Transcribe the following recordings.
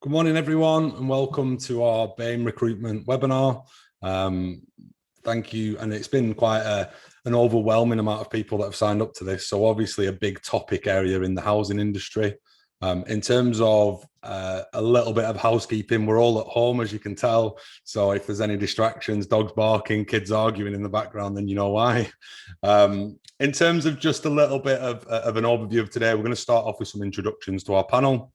Good morning, everyone, and welcome to our BAME Recruitment webinar. Thank you, and it's been quite an overwhelming amount of people that have signed up to this, so obviously a big topic area in the housing industry. In terms of a little bit of housekeeping, we're all at home, as you can tell, so if there's any distractions, dogs barking, kids arguing in the background, then you know why. In terms of just a little bit of an overview of today, we're going to start off with some introductions to our panel.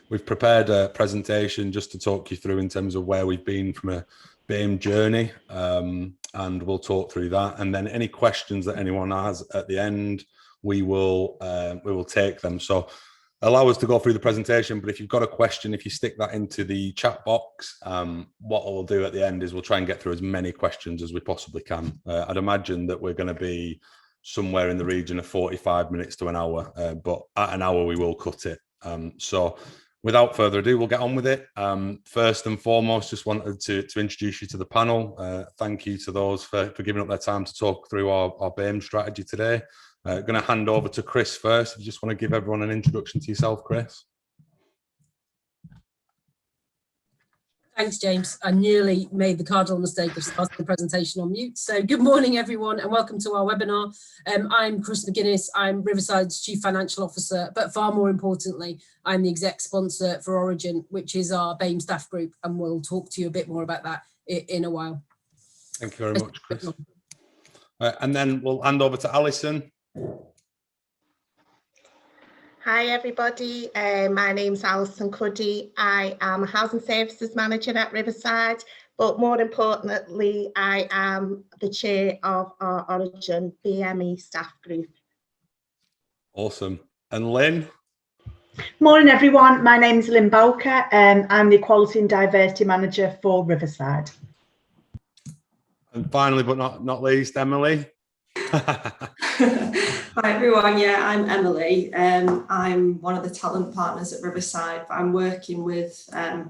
We've prepared a presentation just to talk you through in terms of where we've been from a BAME journey, and we'll talk through that, and then any questions that anyone has at the end, we will take them. So allow us to go through the presentation, but if you've got a question, if you stick that into the chat box, what we'll do at the end is we'll try and get through as many questions as we possibly can. I'd imagine that we're going to be somewhere in the region of 45 minutes to an hour, but at an hour we will cut it. So without further ado, we'll get on with it. First and foremost, just wanted to introduce you to the panel. Thank you to those for giving up their time to talk through our BAME strategy today. Going to hand over to Chris first. If you just want to give everyone an introduction to yourself, Chris. Thanks, James. I nearly made the cardinal mistake of starting the presentation on mute. So good morning, everyone, and welcome to our webinar. I'm Chris McGuinness. I'm Riverside's Chief Financial Officer, but far more importantly, I'm the exec sponsor for Origin, which is our BAME staff group, and we'll talk to you a bit more about that in a while. Thank you very much, Chris. And then we'll hand over to Alison. Hi everybody, my name's Alison Cuddy. I am a Housing Services Manager at Riverside, but more importantly, I am the chair of our Origin BME staff group. Awesome. And Lynn? Morning everyone, my name is Lynn Bowker and I'm the Equality and Diversity Manager for Riverside. And finally, but not least, Emily. Hi everyone, yeah, I'm Emily. I'm one of the talent partners at Riverside, but I'm working with a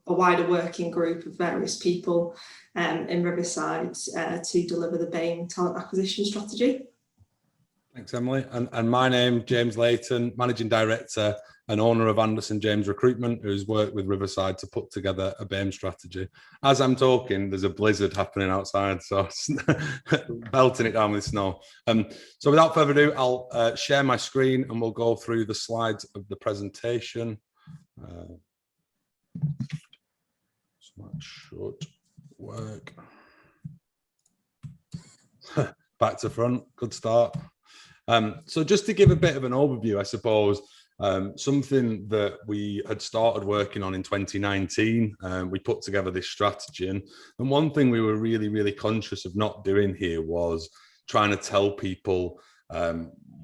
wider working group of various people in Riverside to deliver the BAME talent acquisition strategy. Thanks, Emily. And my name, James Layton, Managing Director and owner of Anderson James Recruitment, who's worked with Riverside to put together a BAME strategy. As I'm talking, there's a blizzard happening outside, so belting it down with snow. So without further ado, I'll share my screen and we'll go through the slides of the presentation. So that should work. Back to front, good start. So just to give a bit of an overview, I suppose, something that we had started working on in 2019, we put together this strategy. And one thing we were really conscious of not doing here was trying to tell people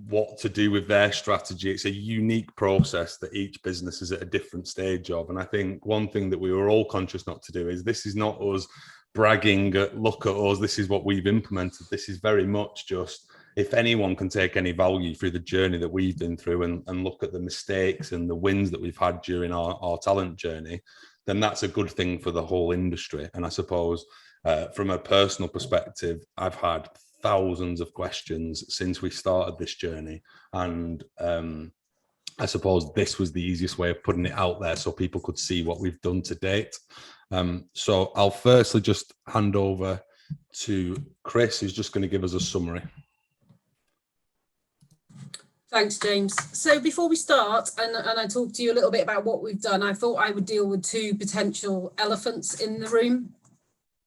what to do with their strategy. It's a unique process that each business is at a different stage of. And I think one thing that we were all conscious not to do is this is not us bragging, look at us, this is what we've implemented. This is very much just, if anyone can take any value through the journey that we've been through and look at the mistakes and the wins that we've had during our talent journey, then that's a good thing for the whole industry. And I suppose from a personal perspective, I've had thousands of questions since we started this journey. And I suppose this was the easiest way of putting it out there so people could see what we've done to date. So I'll firstly just hand over to Chris, who's just going to give us a summary. Thanks, James. So before we start, and I talk to you a little bit about what we've done, I thought I would deal with two potential elephants in the room.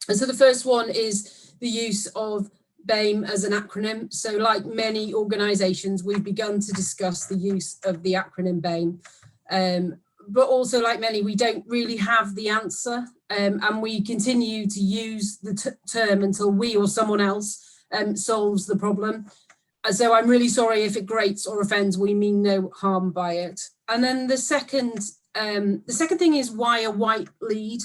And so the first one is the use of BAME as an acronym. So like many organisations, we've begun to discuss the use of the acronym BAME. But also like many, we don't really have the answer. And we continue to use the term until we or someone else solves the problem. So I'm really sorry if it grates or offends, we mean no harm by it. And then the second thing is why a white lead?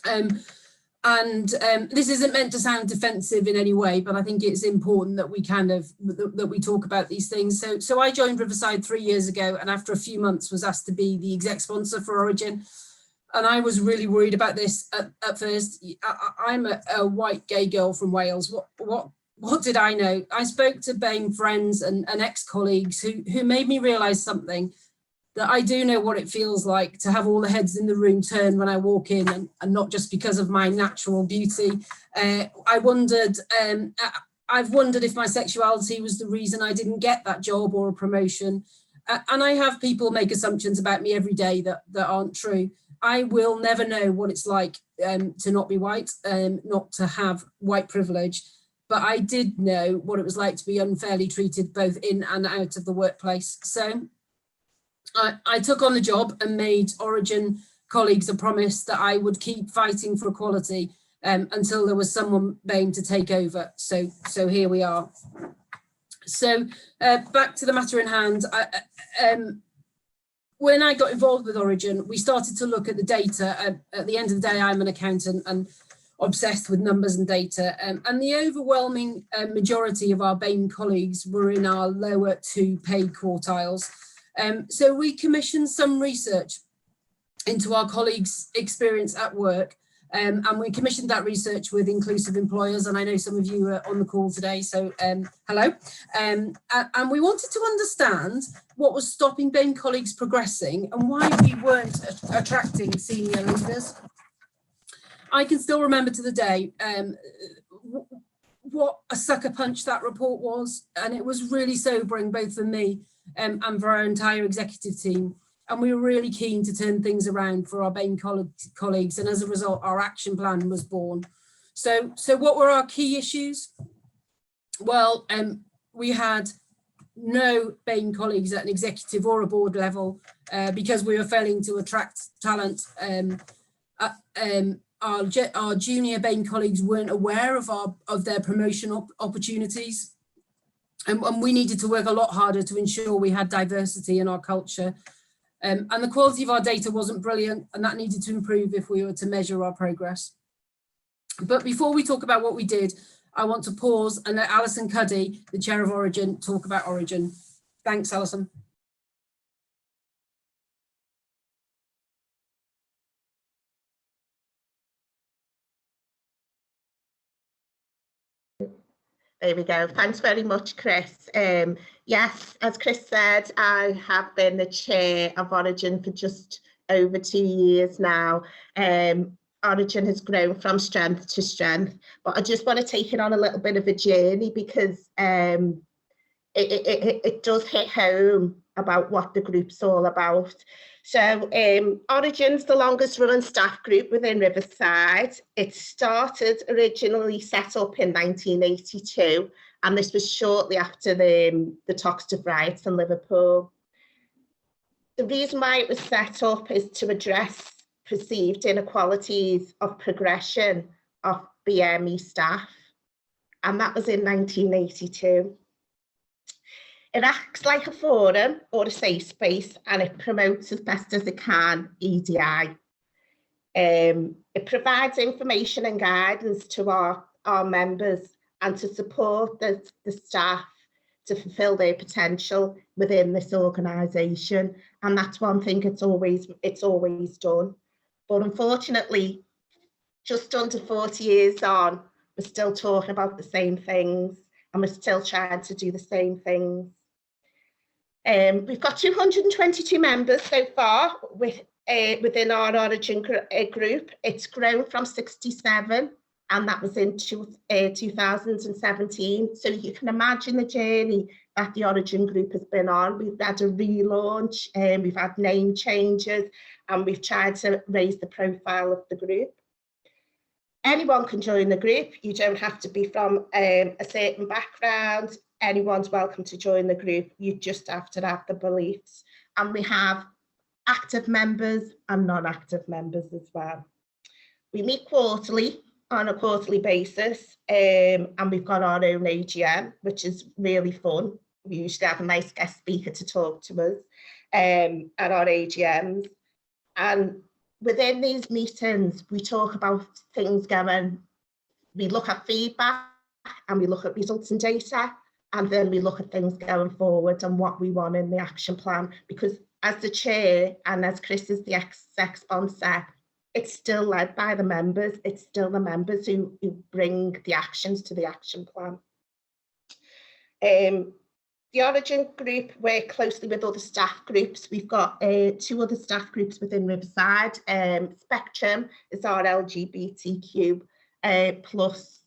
This isn't meant to sound defensive in any way, but I think it's important that we that we talk about these things. So I joined Riverside 3 years ago, and after a few months was asked to be the exec sponsor for Origin. And I was really worried about this at first. I'm a white gay girl from Wales. What did I know? I spoke to BAME friends and ex-colleagues who made me realise something. that I do know what it feels like to have all the heads in the room turn when I walk in, and not just because of my natural beauty. I've wondered if my sexuality was the reason I didn't get that job or a promotion. And I have people make assumptions about me every day that aren't true. I will never know what it's like to not be white, not to have white privilege. But I did know what it was like to be unfairly treated both in and out of the workplace. So I took on the job and made Origin colleagues a promise that I would keep fighting for equality until there was someone BAME to take over. So here we are. So back to the matter in hand. When I got involved with Origin, we started to look at the data. At the end of the day, I'm an accountant and obsessed with numbers and data. And the overwhelming majority of our BAME colleagues were in our lower 2 pay quartiles. So we commissioned some research into our colleagues' experience at work. And we commissioned that research with Inclusive Employers, and I know some of you are on the call today, so hello. And we wanted to understand what was stopping BAME colleagues progressing and why we weren't attracting senior leaders. I can still remember to the day what a sucker punch that report was, and it was really sobering both for me and for our entire executive team. And we were really keen to turn things around for our BAME colleagues, and as a result, our action plan was born. So what were our key issues? Well, we had no BAME colleagues at an executive or a board level because we were failing to attract talent. Our junior BAME colleagues weren't aware of their promotion opportunities, and we needed to work a lot harder to ensure we had diversity in our culture. And the quality of our data wasn't brilliant, and that needed to improve if we were to measure our progress. But before we talk about what we did, I want to pause and let Alison Cuddy, the chair of Origin, talk about Origin. Thanks, Alison. There we go. Thanks very much, Chris. Yes, as Chris said, I have been the chair of Origin for just over 2 years now. Origin has grown from strength to strength, but I just want to take it on a little bit of a journey because it does hit home about what the group's all about. So Origin's the longest running staff group within Riverside. It started originally set up in 1982, and this was shortly after the Toxteth riots in Liverpool. The reason why it was set up is to address perceived inequalities of progression of BME staff, and that was in 1982. It acts like a forum or a safe space, and it promotes as best as it can EDI. It provides information and guidance to our members and to support the staff to fulfil their potential within this organisation. And that's one thing it's always done. But unfortunately, just under 40 years on, we're still talking about the same things, and we're still trying to do the same things. We've got 222 members so far within our Origin group. It's grown from 67, and that was in 2017. So you can imagine the journey that the Origin group has been on. We've had a relaunch, we've had name changes, and we've tried to raise the profile of the group. Anyone can join the group. You don't have to be from a certain background. Anyone's welcome to join the group. You just have to have the beliefs. And we have active members and non-active members as well. We meet quarterly on a quarterly basis, and we've got our own AGM, which is really fun. We usually have a nice guest speaker to talk to us at our AGMs. And within these meetings, we talk about things going, we look at feedback and we look at results and data, and then we look at things going forward and what we want in the action plan. Because as the chair and as Chris is the exec sponsor, it's still led by the members. It's still the members who bring the actions to the action plan. The Origin group work closely with other staff groups. We've got 2 other staff groups within Riverside. Spectrum is our LGBTQ plus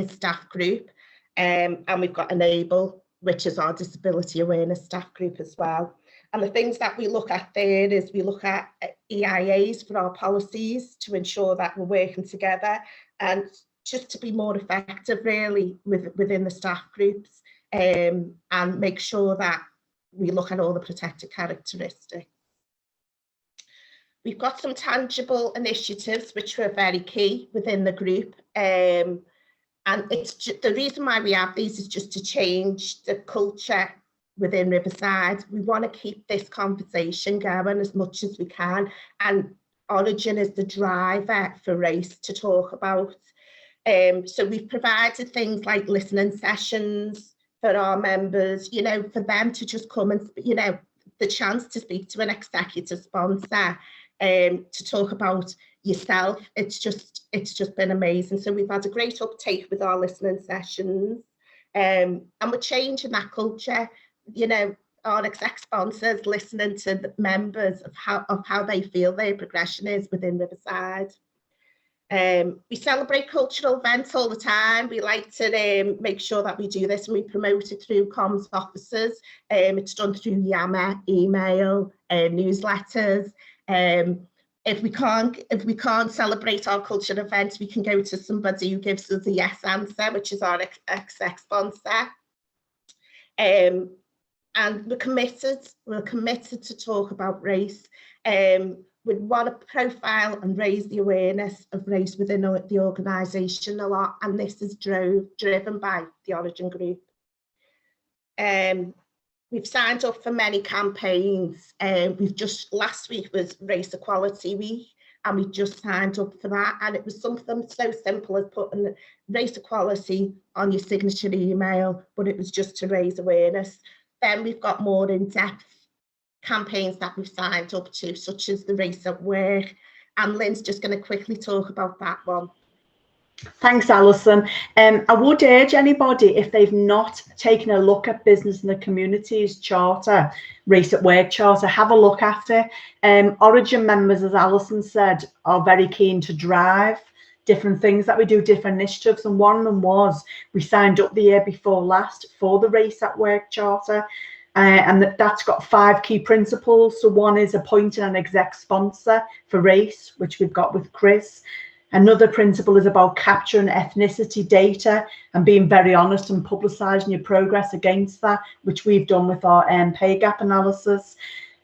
staff group, and we've got Enable, which is our disability awareness staff group as well. And the things that we look at there is we look at EIAs for our policies to ensure that we're working together and just to be more effective really within the staff groups, and make sure that we look at all the protected characteristics. We've got some tangible initiatives which were very key within the group, and it's just, the reason why we have these is just to change the culture within Riverside. We want to keep this conversation going as much as we can, and Origin is the driver for race to talk about. So we've provided things like listening sessions for our members, you know, for them to just come and, you know, the chance to speak to an executive sponsor, to talk about yourself. It's just been amazing. So we've had a great uptake with our listening sessions, and we're changing that culture. You know, our exec sponsors listening to the members of how they feel their progression is within Riverside. We celebrate cultural events all the time. We like to make sure that we do this, and we promote it through comms officers. It's done through Yammer, email, newsletters. If we can't celebrate our cultural events, we can go to somebody who gives us a yes answer, which is our exec sponsor. And we're committed to talk about race. We want to profile and raise the awareness of race within the organisation a lot, and this is driven by the Origin group. We've signed up for many campaigns. We've just, last week was Race Equality Week, and we just signed up for that, and it was something so simple as putting race equality on your signature email, but it was just to raise awareness. Then we've got more in-depth campaigns that we've signed up to, such as the Race at Work, and Lynn's just going to quickly talk about that one. Thanks, Alison. I would urge anybody, if they've not taken a look at Business in the Communities Charter, Race at Work Charter, have a look at it. Origin members, as Alison said, are very keen to drive different things that we do, different initiatives, and one of them was we signed up the year before last for the Race at Work Charter. And that's got 5 key principles. So one is appointing an exec sponsor for race, which we've got with Chris. Another principle is about capturing ethnicity data and being very honest and publicising your progress against that, which we've done with our pay gap analysis.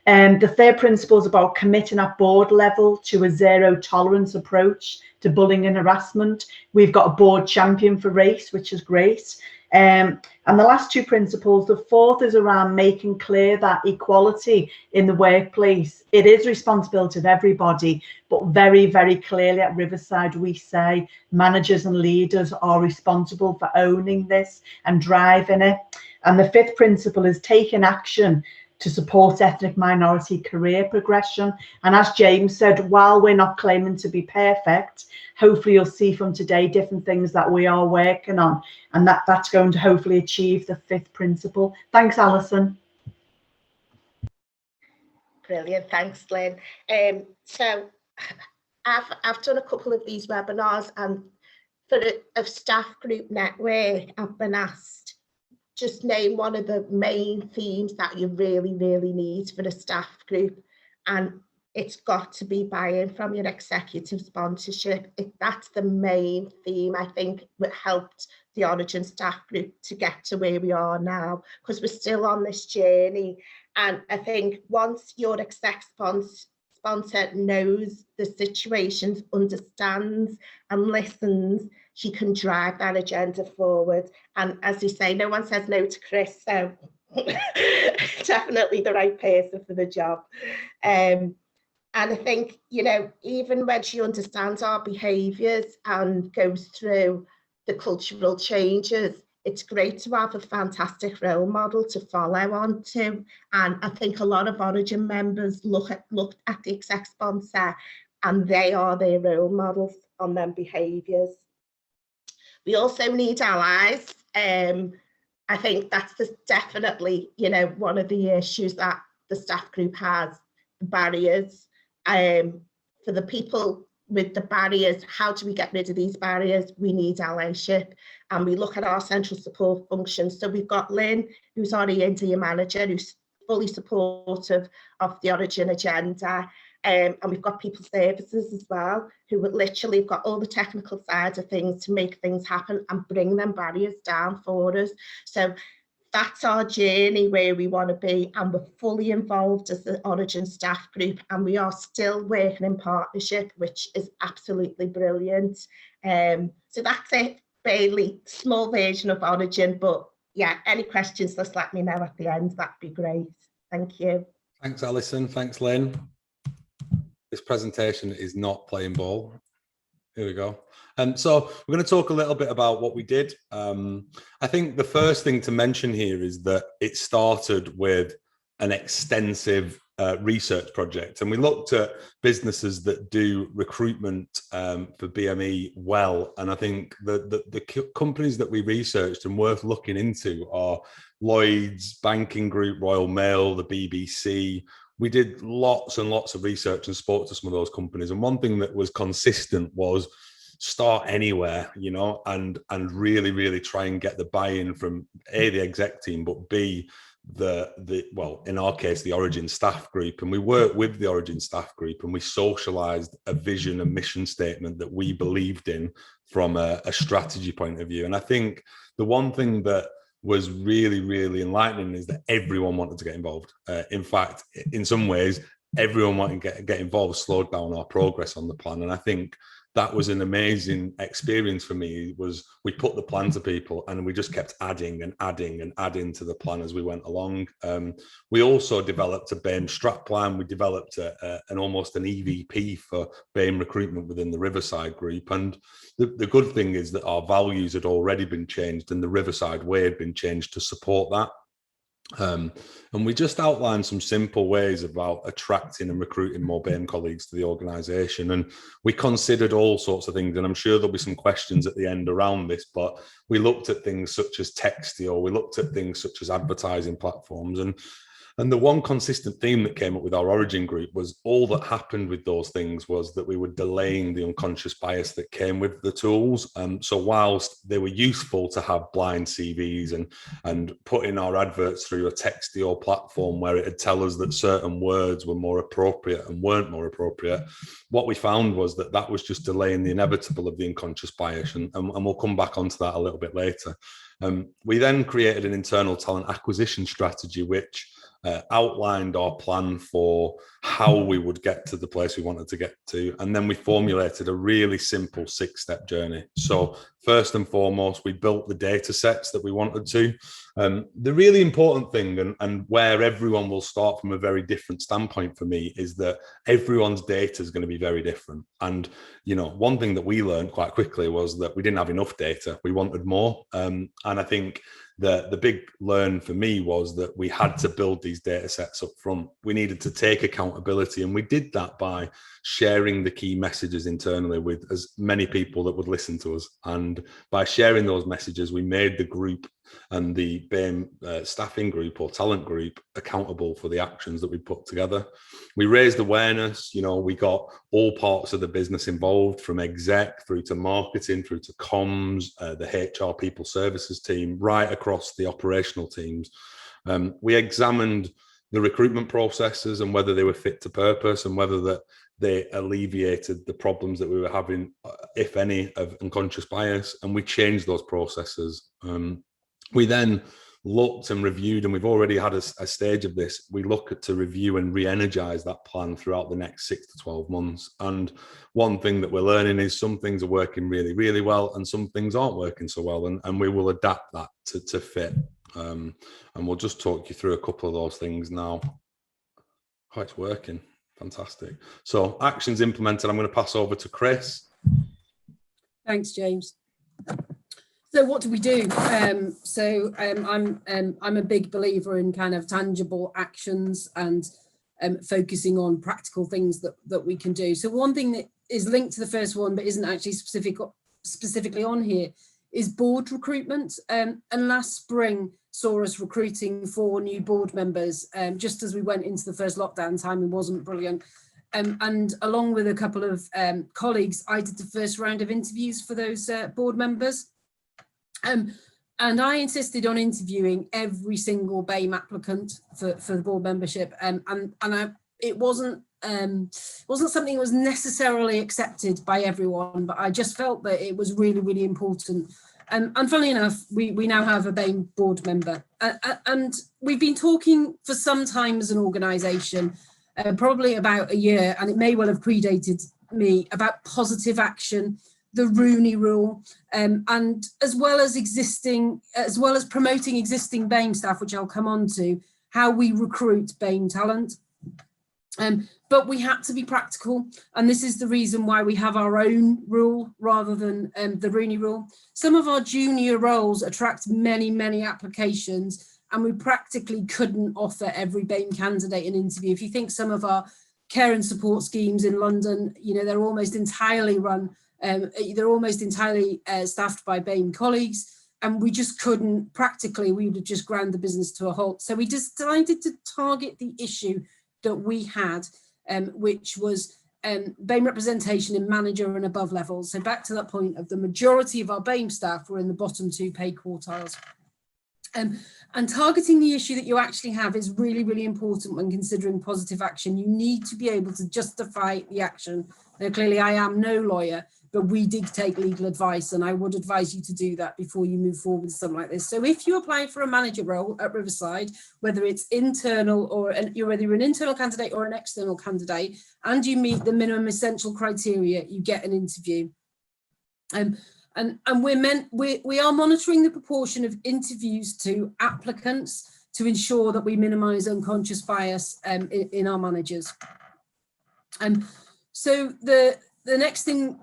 The third principle is about committing at board level to a zero tolerance approach to bullying and harassment. We've got a board champion for race, which is great. And the last 2 principles, the fourth is around making clear that equality in the workplace, it is responsibility of everybody, but very, very clearly at Riverside, we say managers and leaders are responsible for owning this and driving it. And the 5th principle is taking action to support ethnic minority career progression. And as James said, while we're not claiming to be perfect, hopefully you'll see from today different things that we are working on, and that's going to hopefully achieve the 5th principle. Thanks, Alison. Brilliant, thanks, Lynn. So I've done a couple of these webinars, and for a staff group network, I've been asked, just name one of the main themes that you really, really need for a staff group. And it's got to be buy-in from your executive sponsorship. That's the main theme, I think, that helped the Origin staff group to get to where we are now, because we're still on this journey. And I think once your exec sponsor knows the situations, understands and listens, she can drive that agenda forward. And as you say, no one says no to Chris, so definitely the right person for the job. And I think, you know, even when she understands our behaviours and goes through the cultural changes, it's great to have a fantastic role model to follow on to. And I think a lot of Origin members looked at the exec sponsor, and they are their role models on their behaviours. We also need allies. I think that's definitely, you know, one of the issues that the staff group has, the barriers. For the people with the barriers, how do we get rid of these barriers? We need allyship, and we look at our central support functions. So we've got Lynn, who's our E&D manager, who's fully supportive of the Origin agenda. And we've got people services as well, who would literally have got all the technical side of things to make things happen and bring them barriers down for us. So that's our journey where we want to be, and we're fully involved as the Origin staff group, and we are still working in partnership, which is absolutely brilliant. So that's it, fairly small version of Origin, but yeah, any questions, just let me know at the end. That'd be great. Thank you. Thanks, Alison. Thanks, Lynn. This presentation is not playing ball. Here we go. So we're going to talk a little bit about what we did. I think the first thing to mention here is that it started with an extensive research project, and we looked at businesses that do recruitment for BME well. And I think the companies that we researched and worth looking into are Lloyd's, Banking Group, Royal Mail, the BBC. We did lots and lots of research and spoke to some of those companies. And one thing that was consistent was start anywhere, you know, and really, really try and get the buy-in from A, the exec team, but B, well, in our case, the Origin staff group. And we worked with the Origin staff group, and we socialized a vision and mission statement that we believed in from a strategy point of view. And I think the one thing that was really, really enlightening is that everyone wanted to get involved. In fact, in some ways, everyone wanting to get involved slowed down our progress on the plan. And I think that was an amazing experience for me. Was we put the plan to people, and we just kept adding and adding and adding to the plan as we went along. We also developed a BAME strat plan. We developed almost an EVP for BAME recruitment within the Riverside group. And the good thing is that our values had already been changed, and the Riverside way had been changed to support that. And we just outlined some simple ways about attracting and recruiting more BAME colleagues to the organisation. And we considered all sorts of things, and I'm sure there'll be some questions at the end around this, but we looked at things such as Textio, we looked at things such as advertising platforms, and the one consistent theme that came up with our Origin group was all that happened with those things was that we were delaying the unconscious bias that came with the tools. So whilst they were useful to have blind CVs and putting our adverts through a Textio platform where it'd tell us that certain words were more appropriate and weren't more appropriate, what we found was that that was just delaying the inevitable of the unconscious bias. And we'll come back onto that a little bit later. We then created an internal talent acquisition strategy, which outlined our plan for how we would get to the place we wanted to get to. And then we formulated a really simple 6-step journey. So first and foremost, we built the data sets that we wanted to. The really important thing, and where everyone will start from a very different standpoint for me, is that everyone's data is going to be very different. And, you know, one thing that we learned quite quickly was that we didn't have enough data. We wanted more. And I think the big learn for me was that we had to build these data sets up front. We needed to take accountability, and we did that by sharing the key messages internally with as many people that would listen to us. And by sharing those messages, we made the group and the BAME staffing group or talent group accountable for the actions that we put together. We raised awareness, you know, we got all parts of the business involved, from exec through to marketing, through to comms, the HR people services team, right across the operational teams. We examined the recruitment processes and whether they were fit to purpose and whether that they alleviated the problems that we were having, if any, of unconscious bias, and we changed those processes. We then looked and reviewed, and we've already had a stage of this. We look to review and re-energize that plan throughout the next 6 to 12 months. And one thing that we're learning is some things are working really, really well, and some things aren't working so well, and we will adapt that to fit. And we'll just talk you through a couple of those things now. Oh, it's working. Fantastic. So actions implemented. I'm going to pass over to Chris. Thanks, James. So what do we do? I'm a big believer in kind of tangible actions and focusing on practical things that we can do. So one thing that is linked to the first one but isn't actually specifically on here is board recruitment. And last spring saw us recruiting 4 new board members, just as we went into the first lockdown. Timing wasn't brilliant. And along with a couple of colleagues, I did the first round of interviews for those board members. And I insisted on interviewing every single BAME applicant for the board membership. It wasn't something that was necessarily accepted by everyone, but I just felt that it was really, really important. And funnily enough, we now have a BAME board member. And we've been talking for some time as an organisation, probably about a year, and it may well have predated me, about positive action, the Rooney Rule, and as well as promoting existing BAME staff, which I'll come on to, how we recruit BAME talent. But we had to be practical, and this is the reason why we have our own rule rather than the Rooney Rule. Some of our junior roles attract many, many applications, and we practically couldn't offer every BAME candidate an interview. If you think some of our care and support schemes in London, they're almost entirely run, staffed by BAME colleagues, and we just couldn't, practically, we would have just ground the business to a halt. So we decided to target the issue that we had, which was BAME representation in manager and above levels. So back to that point of the majority of our BAME staff were in the bottom 2 pay quartiles. And targeting the issue that you actually have is really, really important when considering positive action. You need to be able to justify the action. Now, clearly, I am no lawyer, but we did take legal advice, and I would advise you to do that before you move forward with something like this. So if you apply for a manager role at Riverside, whether it's internal or whether you're an internal candidate or an external candidate, and you meet the minimum essential criteria, you get an interview. And we are monitoring the proportion of interviews to applicants to ensure that we minimise unconscious bias in our managers. So the next thing,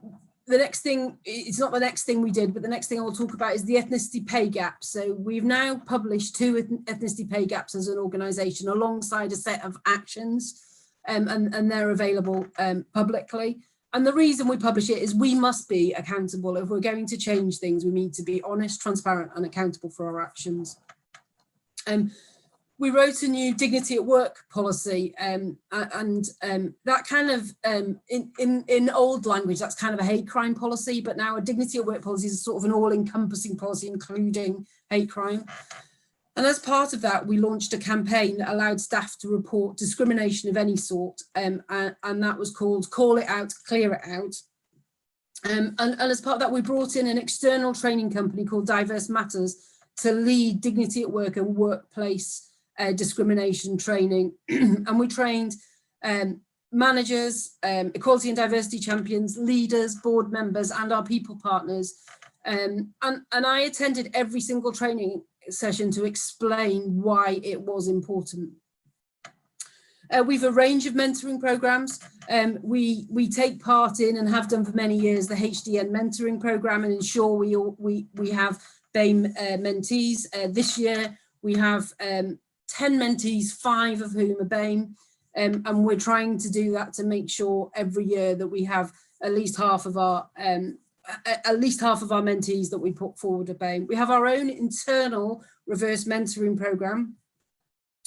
it's not the next thing we did, but the next thing I will talk about is the ethnicity pay gap. So we've now published 2 ethnicity pay gaps as an organisation alongside a set of actions, and they're available publicly. And the reason we publish it is we must be accountable. If we're going to change things, we need to be honest, transparent, and accountable for our actions. We wrote a new dignity at work policy, and that kind of, in old language, that's kind of a hate crime policy, but now a dignity at work policy is sort of an all-encompassing policy, including hate crime. And as part of that, we launched a campaign that allowed staff to report discrimination of any sort, and that was called Call It Out, Clear It Out. And as part of that, we brought in an external training company called Diverse Matters to lead dignity at work and workplace discrimination training. And we trained managers, equality and diversity champions, leaders, board members, and our people partners. And I attended every single training session to explain why it was important. We've a range of mentoring programs. We take part in and have done for many years the HDN mentoring program and ensure we have BAME mentees. This year we have 10 mentees, 5 of whom are BAME, and we're trying to do that to make sure every year that we have at least half of our mentees that we put forward are BAME. We have our own internal reverse mentoring program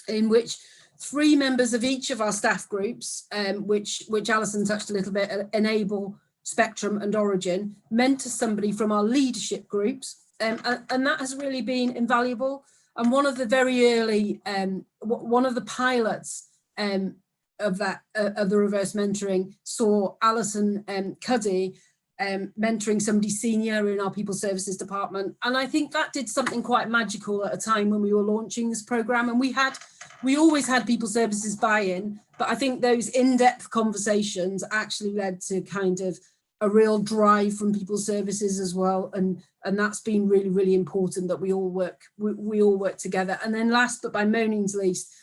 in which 3 members of each of our staff groups, which Alison touched a little bit, Enable, Spectrum and Origin, mentor somebody from our leadership groups, and that has really been invaluable. And one of the very early, one of the pilots of the reverse mentoring saw Alison Cuddy mentoring somebody senior in our people services department, and I think that did something quite magical at a time when we were launching this program. And we always had people services buy-in, but I think those in-depth conversations actually led to kind of a real drive from people services as well, and that's been really, really important that we all work together. And then last but by no means least,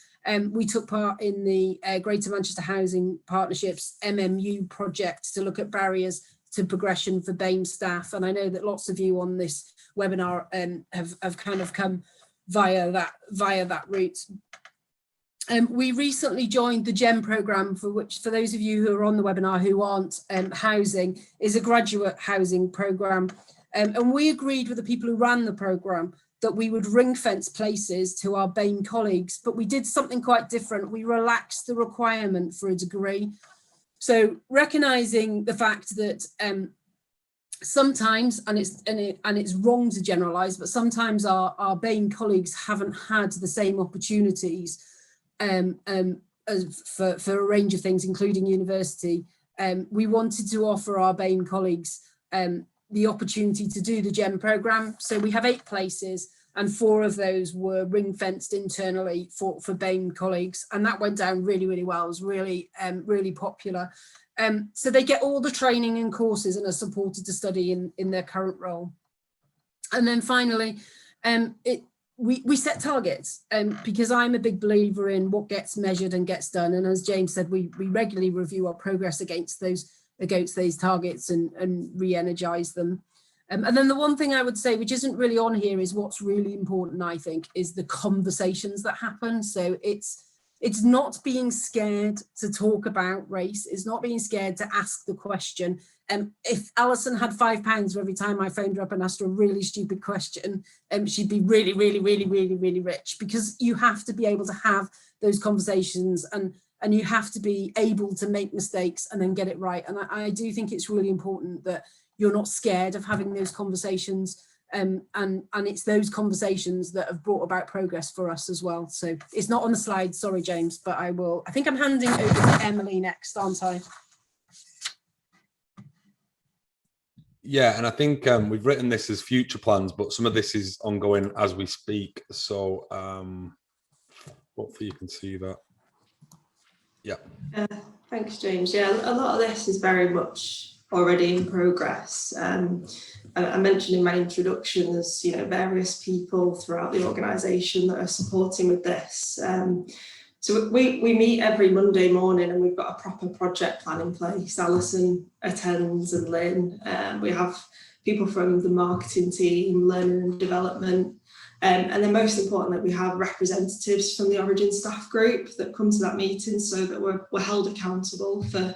we took part in the Greater Manchester Housing Partnerships MMU project to look at barriers to progression for BAME staff, and I know that lots of you on this webinar have kind of come via that route. We recently joined the GEM programme, for which, for those of you who are on the webinar who aren't housing, is a graduate housing programme. And we agreed with the people who ran the programme that we would ring fence places to our BAME colleagues, but we did something quite different. We relaxed the requirement for a degree. So recognising the fact that sometimes, and it's wrong to generalise, but sometimes our BAME colleagues haven't had the same opportunities for a range of things, including university. We wanted to offer our BAME colleagues the opportunity to do the GEM programme. So we have 8 places, and 4 of those were ring fenced internally for BAME colleagues, and that went down really, really well. It was really, really popular. So they get all the training and courses and are supported to study in their current role. And then finally, we set targets, because I'm a big believer in what gets measured and gets done. And as James said, we regularly review our progress against those targets and re-energize them. And then the one thing I would say, which isn't really on here, is what's really important, I think, is the conversations that happen. So it's not being scared to talk about race. It's not being scared to ask the question. If Alison had £5 for every time I phoned her up and asked her a really stupid question, she'd be really, really, really, really, really rich, because you have to be able to have those conversations, and you have to be able to make mistakes and then get it right. And I do think it's really important that you're not scared of having those conversations. And it's those conversations that have brought about progress for us as well. So it's not on the slide, sorry, James, but I think I'm handing over to Emily next, aren't I? Yeah, and I think we've written this as future plans, but some of this is ongoing as we speak. So hopefully you can see that. Yeah. Thanks, James. Yeah, a lot of this is very much already in progress. I mentioned in my introduction, there's various people throughout the organisation that are supporting with this. So we meet every Monday morning, and we've got a proper project plan in place. Alison attends, and Lynn. We have people from the marketing team, learning and development, and then most importantly, we have representatives from the Origin staff group that come to that meeting, so that we're held accountable for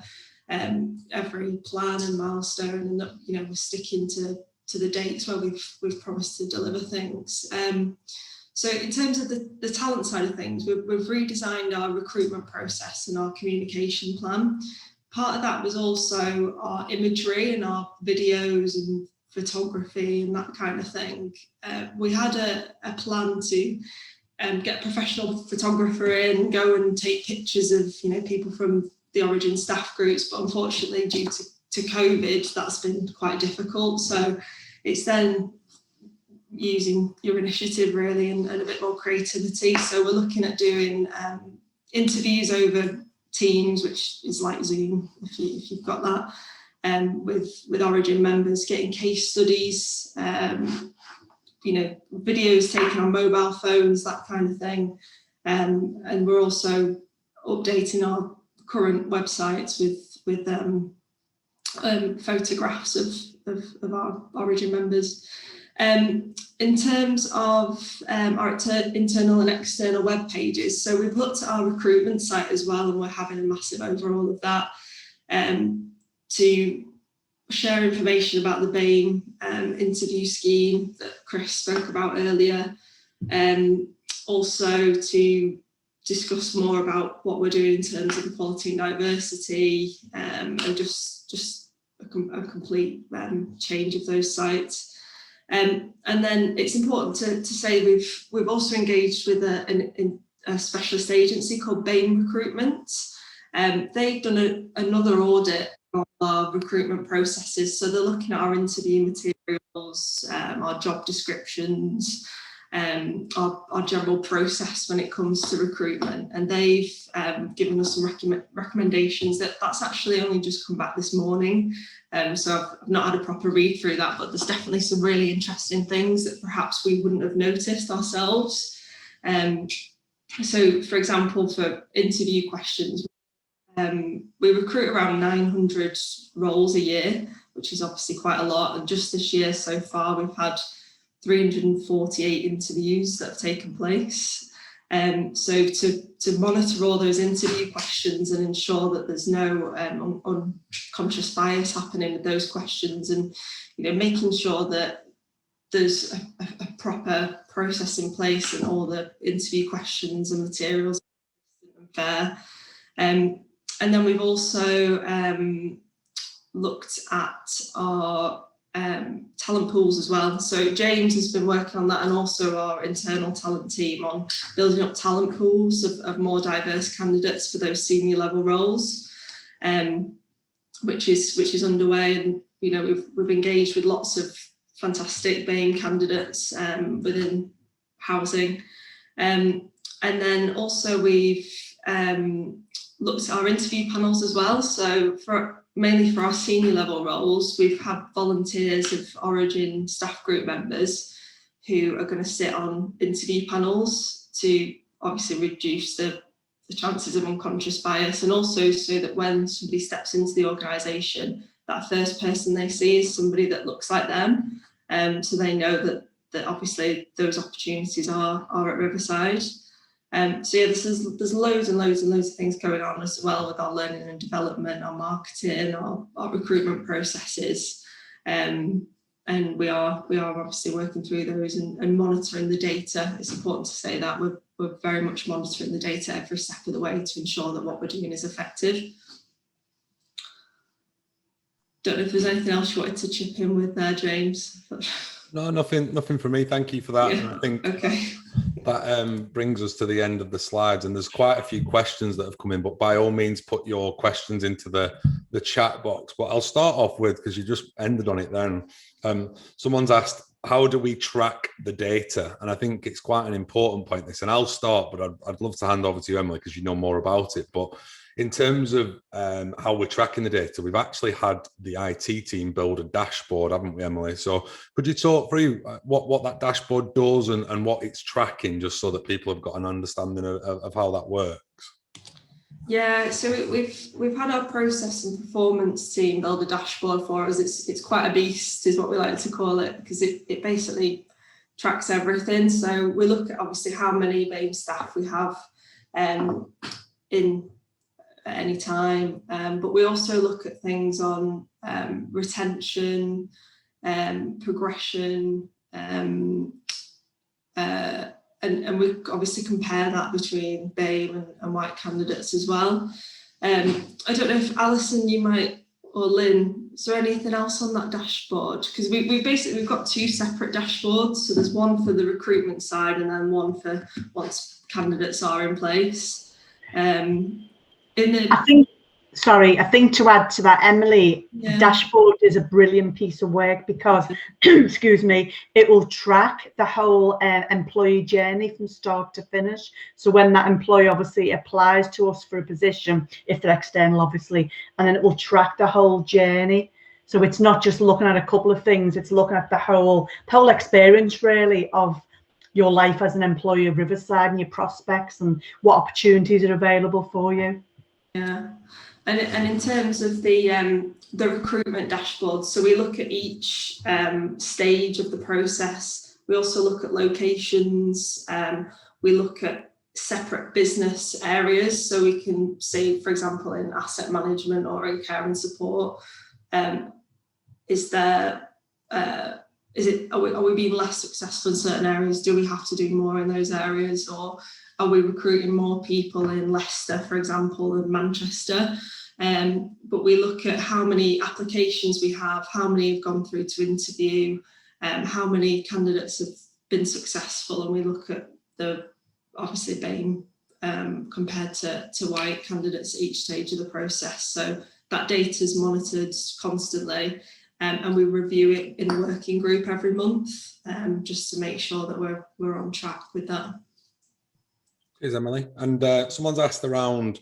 every plan and milestone, and that we're sticking to the dates where we've promised to deliver things. So in terms of the talent side of things, we've redesigned our recruitment process and our communication plan. Part of that was also our imagery and our videos and photography and that kind of thing. We had a plan to get a professional photographer in, go and take pictures of people from the Origin staff groups, but unfortunately due to COVID, that's been quite difficult. So it's then using your initiative really and a bit more creativity. So we're looking at doing interviews over Teams, which is like Zoom if you've got that, with Origin members, getting case studies, videos taken on mobile phones, that kind of thing. And we're also updating our current websites with photographs of our Origin members. In terms of our internal and external web pages, so we've looked at our recruitment site as well, and we're having a massive overhaul of that to share information about the BAME interview scheme that Chris spoke about earlier, also to discuss more about what we're doing in terms of equality and diversity, and just a complete change of those sites. And then it's important to say we've also engaged with a specialist agency called BAME Recruitment. They've done another audit of our recruitment processes. So they're looking at our interview materials, our job descriptions, our general process when it comes to recruitment. And they've given us some recommendations that's actually only just come back this morning. So I've not had a proper read through that, but there's definitely some really interesting things that perhaps we wouldn't have noticed ourselves. So for example, for interview questions, we recruit around 900 roles a year, which is obviously quite a lot. And just this year so far, we've had 348 interviews that have taken place. So to monitor all those interview questions and ensure that there's no unconscious bias happening with those questions, and making sure that there's a proper process in place and all the interview questions and materials are fair. And then we've also looked at our talent pools as well. So James has been working on that, and also our internal talent team on building up talent pools of more diverse candidates for those senior level roles, which is underway. And we've engaged with lots of fantastic BAME candidates within housing, and then also we've looked at our interview panels as well. So mainly for our senior level roles, we've had volunteers of Origin staff group members who are going to sit on interview panels to obviously reduce the chances of unconscious bias, and also so that when somebody steps into the organisation, that first person they see is somebody that looks like them, so they know that obviously those opportunities are at Riverside. So yeah, there's loads and loads and loads of things going on as well with our learning and development, our marketing, our recruitment processes, and we are obviously working through those and monitoring the data. It's important to say that we're very much monitoring the data every step of the way to ensure that what we're doing is effective. Don't know if there's anything else you wanted to chip in with there, James. No, nothing for me. Thank you for that. Yeah. And I think Okay. that brings us to the end of the slides, and there's quite a few questions that have come in, but by all means put your questions into the chat box. But I'll start off with, because you just ended on it then, someone's asked, how do we track the data? And I think it's quite an important point, this, and I'll start, but I'd love to hand over to you, Emily, because you know more about it. But in terms of how we're tracking the data, we've actually had the IT team build a dashboard, haven't we, Emily? So could you talk through what that dashboard does and what it's tracking, just so that people have got an understanding of how that works? Yeah, so we've had our process and performance team build a dashboard for us. It's quite a beast, is what we like to call it, because it basically tracks everything. So we look at obviously how many BAME staff we have in at any time, but we also look at things on retention, progression, and we obviously compare that between BAME and white candidates as well. I don't know if Alison, you might, or Lynn, is there anything else on that dashboard? Because we've got two separate dashboards. So there's one for the recruitment side and then one for once candidates are in place. I think to add to that, Emily, yeah. Dashboard is a brilliant piece of work because, excuse me, it will track the whole employee journey from start to finish. So when that employee obviously applies to us for a position, if they're external, obviously, and then it will track the whole journey. So it's not just looking at a couple of things; it's looking at the whole experience, really, of your life as an employee of Riverside and your prospects and what opportunities are available for you. Yeah, and in terms of the recruitment dashboard, so we look at each stage of the process. We also look at locations. We look at separate business areas, so we can see, for example, in asset management or in care and support, are we being less successful in certain areas? Do we have to do more in those areas, or are we recruiting more people in Leicester, for example, and Manchester? But we look at how many applications we have, how many have gone through to interview, how many candidates have been successful, and we look at the obviously BAME compared to white candidates at each stage of the process. So that data is monitored constantly, and we review it in the working group every month, just to make sure that we're on track with that. Cheers, Emily. And someone's asked around,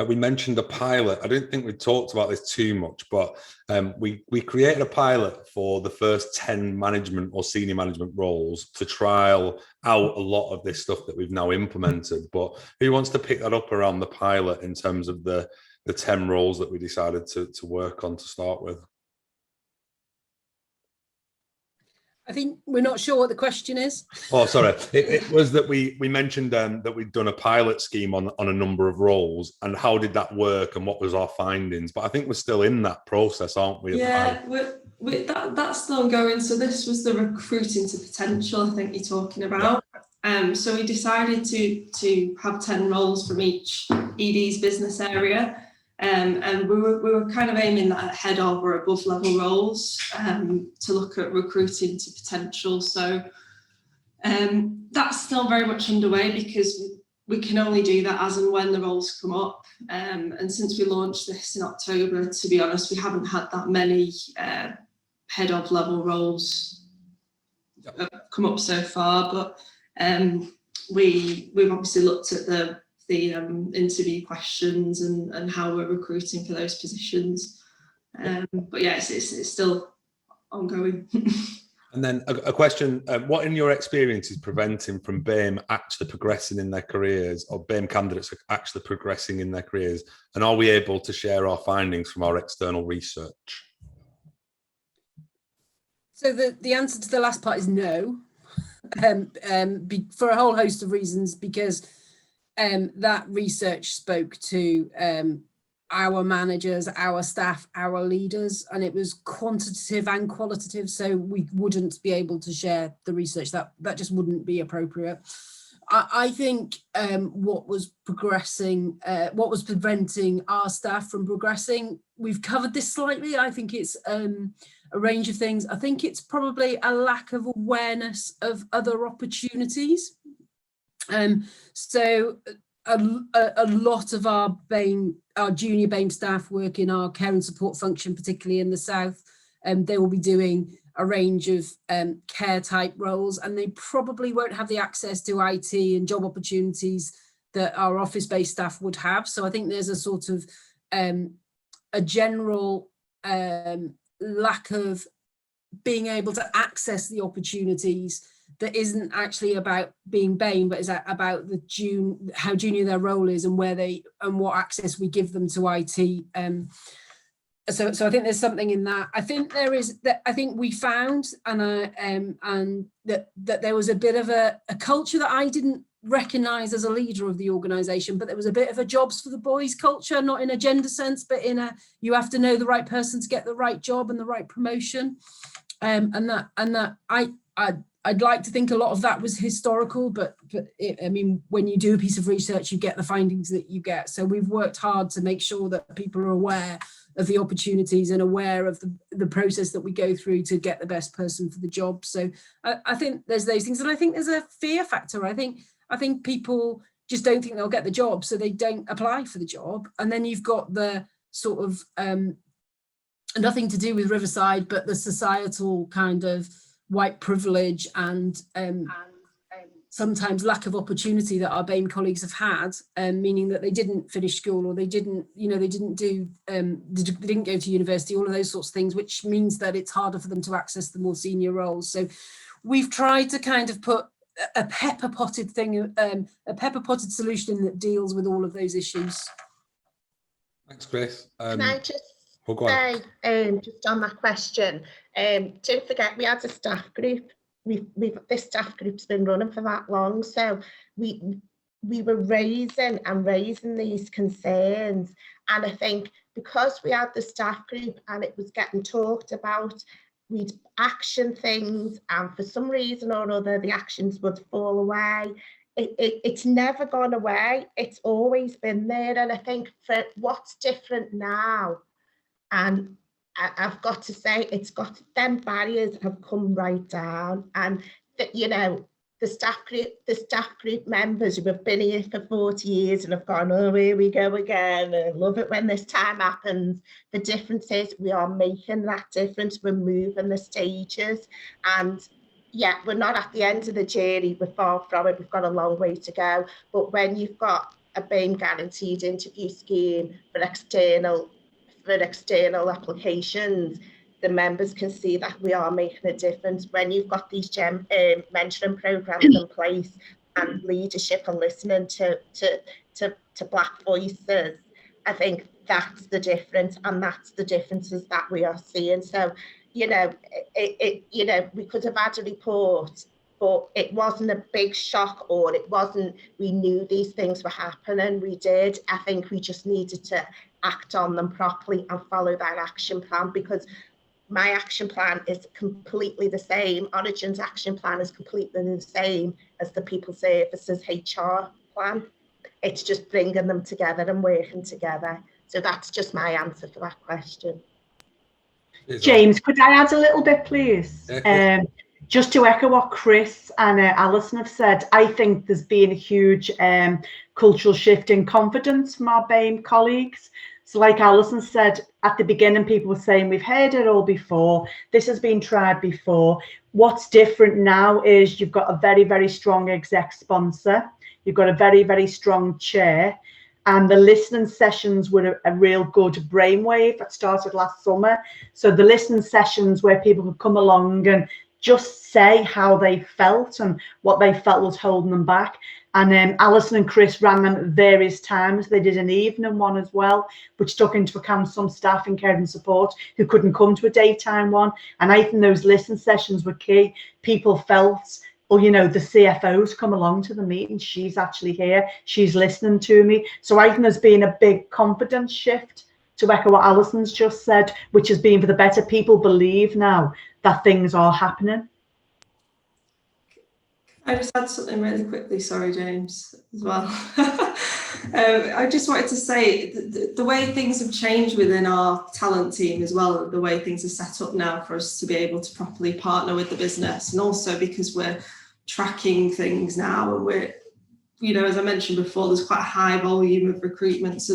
we mentioned a pilot. I don't think we talked about this too much, but we created a pilot for the first 10 management or senior management roles to trial out a lot of this stuff that we've now implemented. But who wants to pick that up around the pilot in terms of the 10 roles that we decided to work on to start with? I think we're not sure what the question is. Oh, sorry. It was that we mentioned that we'd done a pilot scheme on a number of roles, and how did that work and what was our findings? But I think we're still in that process, aren't we? Yeah, that's still ongoing. So this was the recruiting to potential, I think you're talking about. So we decided to have 10 roles from each ED's business area. And we were kind of aiming at head of or above level roles to look at recruiting to potential. So that's still very much underway, because we can only do that as and when the roles come up. And since we launched this in October, to be honest, we haven't had that many head of level roles come up so far. But we've obviously looked at the interview questions and how we're recruiting for those positions. But yeah, it's still ongoing. And then a question, what in your experience is preventing from BAME actually progressing in their careers, or BAME candidates actually progressing in their careers? And are we able to share our findings from our external research? So the answer to the last part is no, for a whole host of reasons, because that research spoke to our managers, our staff, our leaders, and it was quantitative and qualitative. So we wouldn't be able to share the research. That just wouldn't be appropriate. I think what was preventing our staff from progressing, we've covered this slightly. I think it's a range of things. I think it's probably a lack of awareness of other opportunities. So a lot of our junior BAME staff work in our care and support function, particularly in the south. They will be doing a range of care type roles, and they probably won't have the access to IT and job opportunities that our office-based staff would have. So I think there's a sort of a general lack of being able to access the opportunities that isn't actually about being BAME, but is about how junior their role is and what access we give them to IT. So I think there's something in that. I think there is that. I think we found and that there was a bit of a culture that I didn't recognise as a leader of the organisation, but there was a bit of a jobs for the boys culture, not in a gender sense, but in a you have to know the right person to get the right job and the right promotion. I'd like to think a lot of that was historical, but I mean, when you do a piece of research, you get the findings that you get. So we've worked hard to make sure that people are aware of the opportunities and aware of the process that we go through to get the best person for the job. So I think there's those things, and I think there's a fear factor. I think people just don't think they'll get the job, so they don't apply for the job. And then you've got the sort of nothing to do with Riverside, but the societal kind of white privilege and sometimes lack of opportunity that our BAME colleagues have had, meaning that they didn't finish school, or they didn't go to university, all of those sorts of things, which means that it's harder for them to access the more senior roles. So we've tried to kind of put a pepper potted solution that deals with all of those issues. Thanks, Grace. Can I just say, just on that question, don't forget we had a staff group. This staff group's been running for that long, so we were raising these concerns, and I think because we had the staff group and it was getting talked about, we'd action things, and for some reason or other the actions would fall away. It's never gone away, it's always been there. And I think for what's different now, and I've got to say, it's got them barriers have come right down, and the staff group members who have been here for 40 years and have gone, oh, here we go again, and I love it when this time happens. The difference is we are making that difference. We're moving the stages, and yeah, we're not at the end of the journey. We're far from it. We've got a long way to go. But when you've got a BAME guaranteed interview scheme for external applications, the members can see that we are making a difference. When you've got these mentoring programs in place and leadership and listening to Black voices, I think that's the difference, and that's the differences that we are seeing. So you know, we could have had a report, but it wasn't a big shock, or it wasn't, we knew these things were happening. We did. I think we just needed to act on them properly and follow that action plan, because my action plan is completely the same. Origin's action plan is completely the same as the People Services HR plan. It's just bringing them together and working together. So that's just my answer for that question. James, could I add a little bit, please? Yeah, just to echo what Chris and Alison have said, I think there's been a huge cultural shift in confidence from our BAME colleagues. So like Alison said, at the beginning, people were saying, we've heard it all before. This has been tried before. What's different now is you've got a very, very strong exec sponsor. You've got a very, very strong chair. And the listening sessions were a real good brainwave that started last summer. So the listening sessions where people could come along and just say how they felt and what they felt was holding them back. And Alison and Chris ran them at various times. They did an evening one as well, which took into account some staff in care and support who couldn't come to a daytime one. And I think those listening sessions were key. People felt, or, you know, the CFO's come along to the meeting. She's actually here. She's listening to me. So I think there's been a big confidence shift, to echo what Alison's just said, which has been for the better. People believe now that things are happening. I just add something really quickly, sorry, James, as well. I just wanted to say the way things have changed within our talent team as well, the way things are set up now for us to be able to properly partner with the business, and also because we're tracking things now, and we're, you know, as I mentioned before, there's quite a high volume of recruitment. So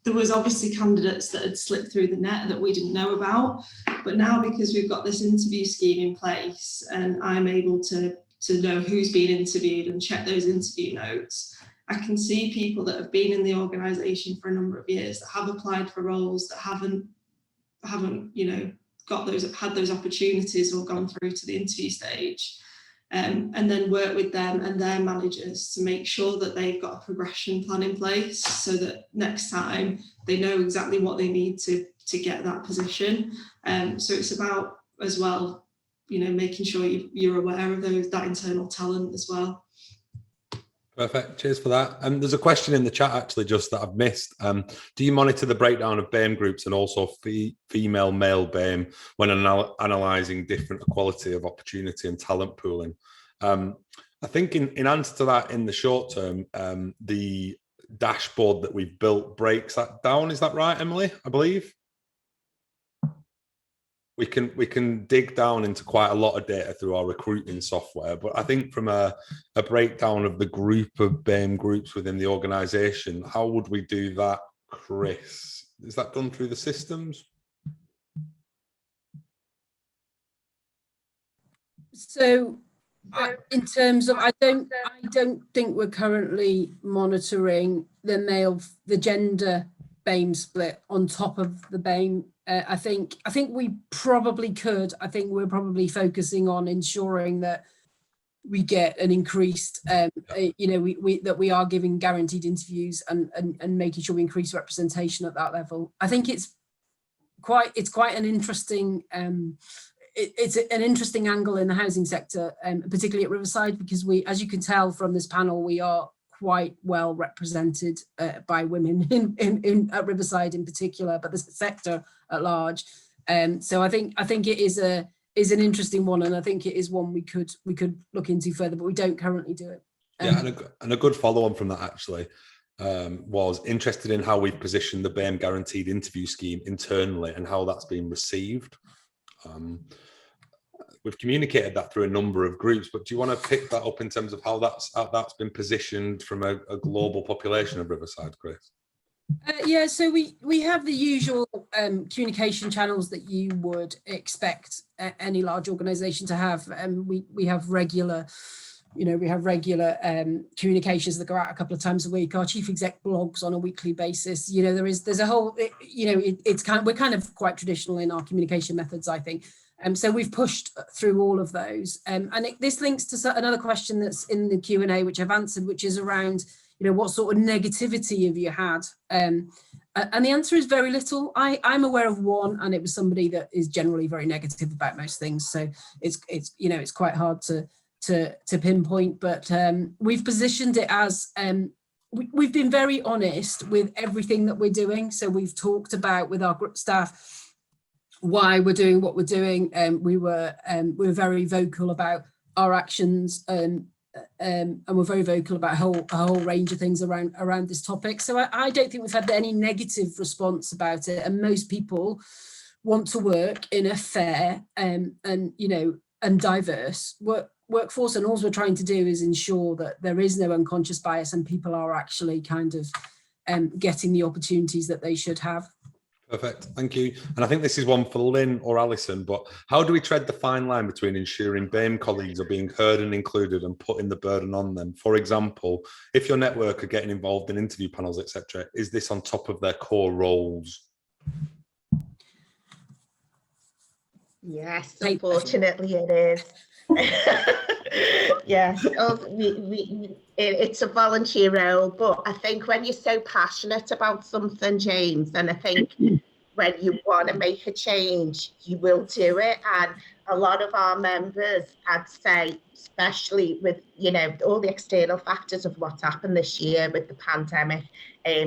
there was obviously candidates that had slipped through the net that we didn't know about. But now, because we've got this interview scheme in place and I'm able to know who's been interviewed and check those interview notes, I can see people that have been in the organisation for a number of years, that have applied for roles, that haven't you know, had those opportunities or gone through to the interview stage. And then work with them and their managers to make sure that they've got a progression plan in place, so that next time they know exactly what they need to get that position. So it's about, as well, you know, making sure you're aware of that internal talent as well. Perfect. Cheers for that. There's a question in the chat actually just that I've missed. Do you monitor the breakdown of BAME groups and also female male BAME when analysing different equality of opportunity and talent pooling? I think in answer to that, in the short term, the dashboard that we've built breaks that down. Is that right, Emily? I believe we can dig down into quite a lot of data through our recruiting software, but I think from a breakdown of the group of BAME groups within the organisation, how would we do that, Chris? Is that done through the systems? So in terms of, I don't think we're currently monitoring the gender BAME split on top of the BAME. I think we probably could. I think we're probably focusing on ensuring that we get an increased, you know, that we are giving guaranteed interviews and making sure we increase representation at that level. I think it's quite an interesting. It's an interesting angle in the housing sector, particularly at Riverside, because we, as you can tell from this panel, we are quite well represented by women at Riverside in particular, but the sector at large. So I think it is an interesting one, and I think it is one we could look into further, but we don't currently do it. Yeah, and a good follow on from that actually was interested in how we've positioned the BAME guaranteed interview scheme internally and how that's been received. We've communicated that through a number of groups, but do you want to pick that up in terms of how that's been positioned from a global population of Riverside, Chris? Yeah, so we have the usual communication channels that you would expect any large organisation to have. We have regular, communications that go out a couple of times a week. Our chief exec blogs on a weekly basis. You know, there's a whole, we're kind of quite traditional in our communication methods, I think. So we've pushed through all of those. And this links to another question that's in the Q&A, which I've answered, which is around, you know, what sort of negativity have you had? And And the answer is very little. I'm aware of one, and it was somebody that is generally very negative about most things. So it's you know, it's quite hard to pinpoint, but we've positioned it as we've been very honest with everything that we're doing. So we've talked about with our group staff why we're doing what we're doing. We were very vocal about our actions, and we're very vocal about a whole range of things around this topic. So I don't think we've had any negative response about it, and most people want to work in a fair and you know, and diverse workforce, and all we're trying to do is ensure that there is no unconscious bias and people are actually kind of getting the opportunities that they should have. Perfect, thank you. And I think this is one for Lynn or Alison, but how do we tread the fine line between ensuring BAME colleagues are being heard and included and putting the burden on them? For example, if your network are getting involved in interview panels, etc., is this on top of their core roles? Yes, unfortunately it is. Yeah, it's a volunteer role, but I think when you're so passionate about something, James, and I think when you want to make a change, you will do it. And a lot of our members, I'd say, especially with, you know, all the external factors of what's happened this year with the pandemic,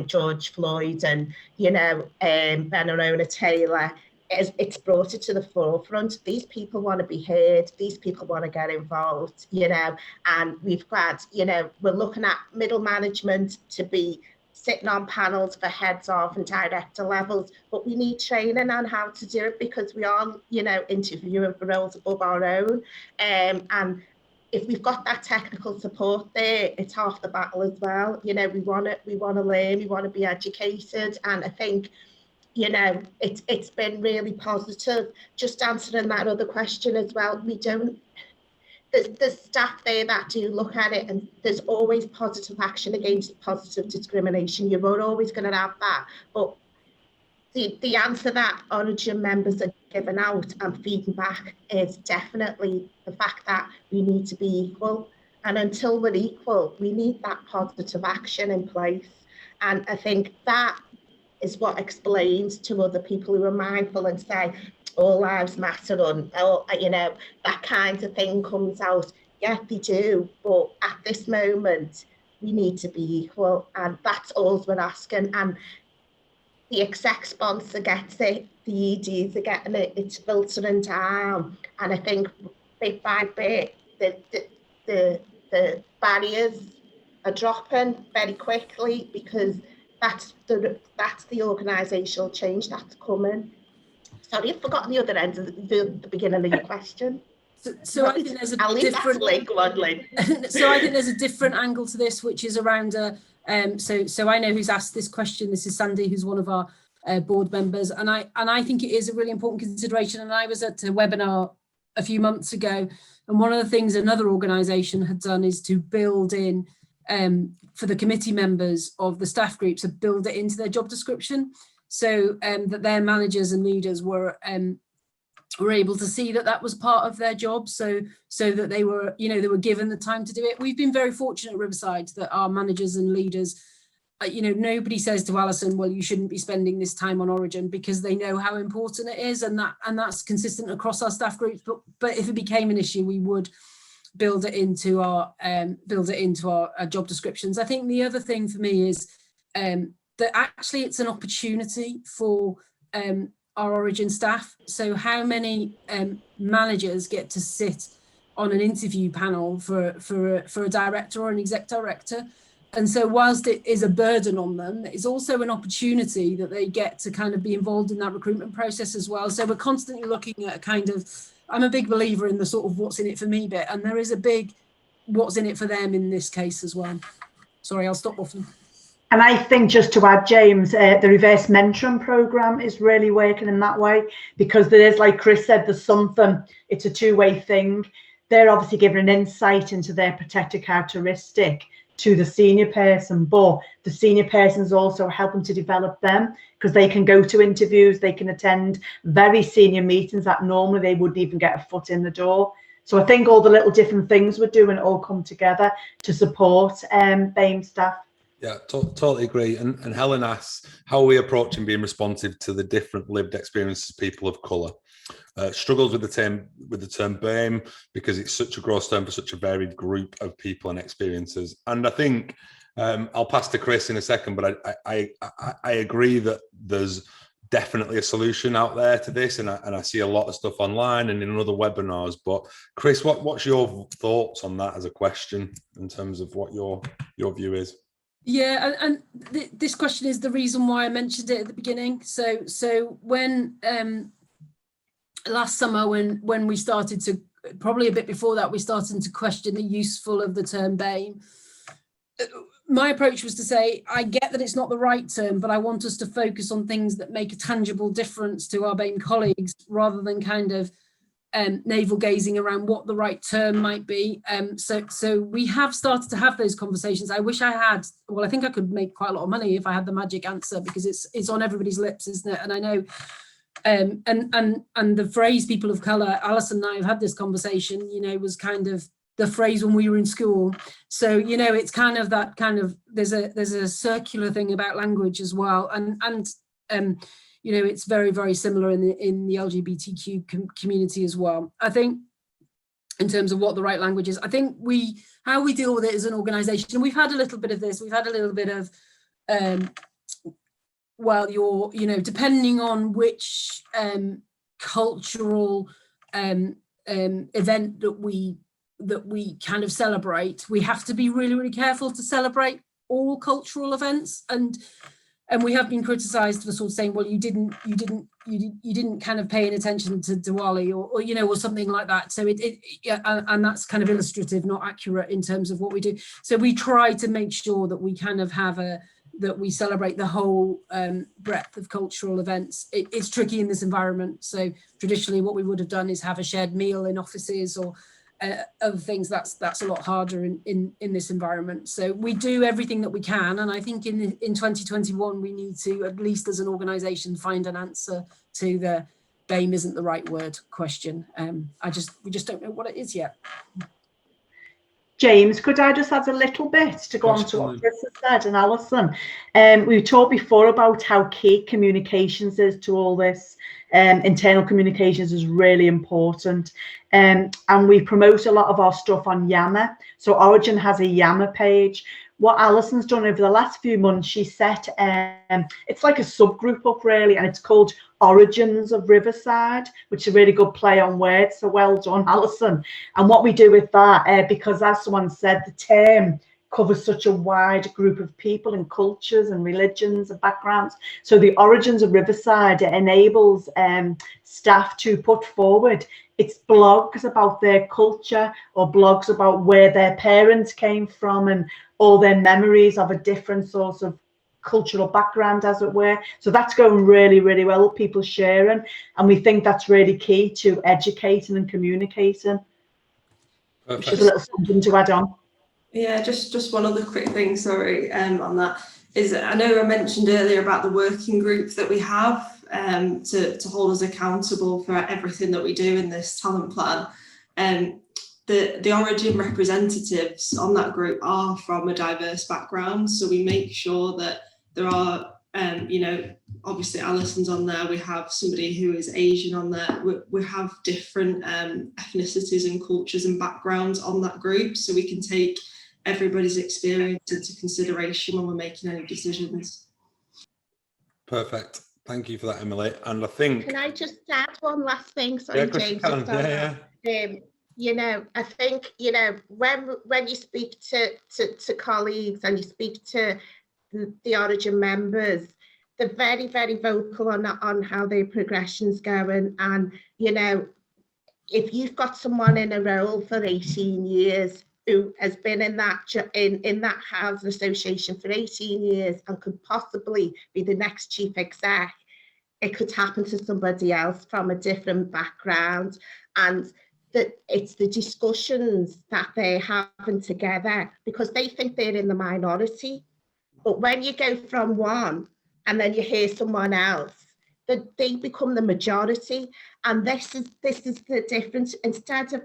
George Floyd and, you know, Breonna Taylor, it's brought it to the forefront. These people want to be heard. These people want to get involved, you know, and we've got, you know, we're looking at middle management to be sitting on panels for heads of and director levels, but we need training on how to do it because we are, you know, interviewing for roles above our own. And if we've got that technical support there, it's half the battle as well. You know, we want to learn, we want to be educated, and I think, you know, it's been really positive. Just answering that other question as well, there's staff there that do look at it, and there's always positive action against positive discrimination. You're always going to have that. But the answer that Origin members are giving out and feeding back is definitely the fact that we need to be equal. And until we're equal, we need that positive action in place. And I think that is what explains to other people who are mindful and say, all lives matter, and you know, that kind of thing comes out. Yeah, they do, but at this moment, we need to be equal, and that's all we're asking. And the exec sponsor gets it, the EDs are getting it, it's filtering down, and I think bit by bit, the barriers are dropping very quickly because that's the organisational change that's coming. Sorry, I've forgotten the other end of the beginning of your question. So I think there's a different. Go on, Lynn. So I think there's a different angle to this, which is around. So I know who's asked this question. This is Sandy, who's one of our board members, and I think it is a really important consideration. And I was at a webinar a few months ago, and one of the things another organisation had done is to build in. For the committee members of the staff groups, to build it into their job description, so that their managers and leaders were able to see that was part of their job, so that they were, you know, they were given the time to do it. We've been very fortunate at Riverside that our managers and leaders, you know, nobody says to Alison, well, you shouldn't be spending this time on Origin, because they know how important it is, and that's consistent across our staff groups. But if it became an issue, we would build it into our job descriptions. I think the other thing for me is that actually it's an opportunity for our Origin staff. So how many managers get to sit on an interview panel for a director or an exec director? And so whilst it is a burden on them, it's also an opportunity that they get to kind of be involved in that recruitment process as well. So we're constantly looking at a kind of, I'm a big believer in the sort of what's in it for me bit, and there is a big what's in it for them in this case as well. Sorry, I'll stop waffling. And I think, just to add, James, the reverse mentoring program is really working in that way, because there is, like Chris said, there's something, it's a two-way thing. They're obviously giving an insight into their protected characteristic to the senior person, but the senior person is also helping to develop them, because they can go to interviews, they can attend very senior meetings that normally they wouldn't even get a foot in the door. So I think all the little different things we're doing all come together to support BAME staff. Yeah, totally agree. And Helen asks, how are we approaching being responsive to the different lived experiences of people of colour? Struggles with the term BAME because it's such a gross term for such a varied group of people and experiences. And I think I'll pass to Chris in a second, but I agree that there's definitely a solution out there to this, and I see a lot of stuff online and in other webinars. But Chris, what's your thoughts on that as a question in terms of what your view is? Yeah, and this question is the reason why I mentioned it at the beginning. So when last summer, when we started to, probably a bit before that, we started to question the useful of the term BAME. My approach was to say, I get that it's not the right term, but I want us to focus on things that make a tangible difference to our BAME colleagues, rather than kind of navel gazing around what the right term might be. So we have started to have those conversations. I wish I had, well, I think I could make quite a lot of money if I had the magic answer, because it's on everybody's lips, isn't it? And I know, and the phrase people of colour, Alison and I have had this conversation, you know, was kind of the phrase when we were in school. So, you know, it's kind of that kind of, there's a circular thing about language as well. And you know, it's very, very similar in the LGBTQ community as well. I think in terms of what the right language is, I think how we deal with it as an organisation, and we've had a little bit of this, we've had a little bit of, well, you know, depending on which cultural event that we kind of celebrate, we have to be really, really careful to celebrate all cultural events. And we have been criticised for sort of saying, well, you didn't kind of pay any attention to Diwali or you know, or something like that. So and that's kind of illustrative, not accurate in terms of what we do. So we try to make sure that we kind of have that we celebrate the whole breadth of cultural events. It's tricky in this environment. So traditionally, what we would have done is have a shared meal in offices or other things. That's a lot harder in this environment. So we do everything that we can, and I think in 2021 we need to, at least as an organisation, find an answer to the BAME isn't the right word question. We just don't know what it is yet. James, could I just add a little bit to go on to what Chris has said, and Alison? We talked before about how key communications is to all this. Internal communications is really important. And we promote a lot of our stuff on Yammer. So Origin has a Yammer page. What Alison's done over the last few months, she set, it's like a subgroup up really, and it's called Origins of Riverside, which is a really good play on words. So well done, Alison. And what we do with that, because as someone said, the term covers such a wide group of people and cultures and religions and backgrounds. So the Origins of Riverside, it enables staff to put forward it's blogs about their culture or blogs about where their parents came from and all their memories of a different sort of cultural background, as it were. So that's going really, really well with people sharing. And we think that's really key to educating and communicating. Perfect. Which is a little something to add on. Yeah, just one other quick thing, sorry, on that, is I know I mentioned earlier about the working group that we have to hold us accountable for everything that we do in this talent plan. The Origin representatives on that group are from a diverse background, so we make sure that there are, you know, obviously Alison's on there, we have somebody who is Asian on there, we have different ethnicities and cultures and backgrounds on that group, so we can take everybody's experience into consideration when we're making any decisions. Perfect. Thank you for that, Emily. And I think... Can I just add one last thing? Sorry, yeah, James. You know, I think, you know, when you speak to colleagues and you speak to the Origin members, they're very, very vocal on how their progression's going. And, you know, if you've got someone in a role for 18 years who has been in that housing association for 18 years and could possibly be the next chief exec, it could happen to somebody else from a different background. And that it's the discussions that they're having together, because they think they're in the minority. But when you go from one and then you hear someone else, that they become the majority. And this is the difference. Instead of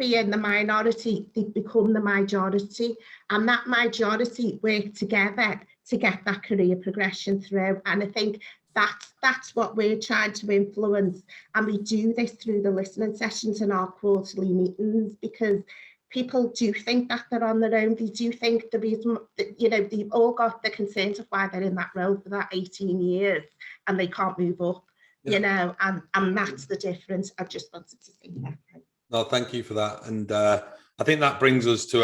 being the minority, they become the majority, and that majority work together to get that career progression through. And I think that's what we're trying to influence, and we do this through the listening sessions in our quarterly meetings, because people do think that they're on their own. They do think the reason, you know, they've all got the concerns of why they're in that role for that 18 years and they can't move up, you know, and that's the difference. I just wanted to say that. No, thank you for that. And I think that brings us to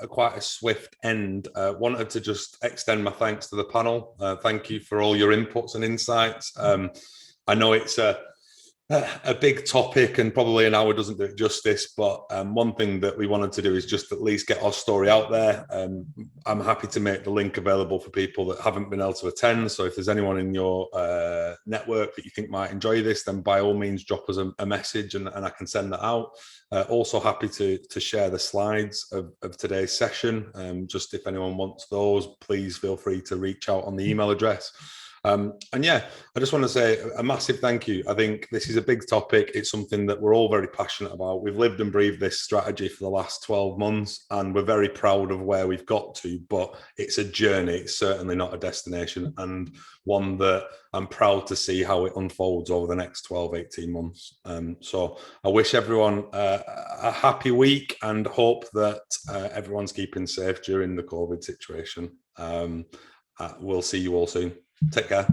a quite a swift end. Wanted to just extend my thanks to the panel. Thank you for all your inputs and insights. I know it's a big topic and probably an hour doesn't do it justice, but one thing that we wanted to do is just at least get our story out there. I'm happy to make the link available for people that haven't been able to attend. So if there's anyone in your network that you think might enjoy this, then by all means drop us a message and I can send that out. Also happy to share the slides of today's session. Just if anyone wants those, please feel free to reach out on the email address. And yeah, I just want to say a massive thank you. I think this is a big topic. It's something that we're all very passionate about. We've lived and breathed this strategy for the last 12 months, and we're very proud of where we've got to, but it's a journey. It's certainly not a destination, and one that I'm proud to see how it unfolds over the next 12, 18 months. So I wish everyone a happy week and hope that everyone's keeping safe during the COVID situation. We'll see you all soon. Take care.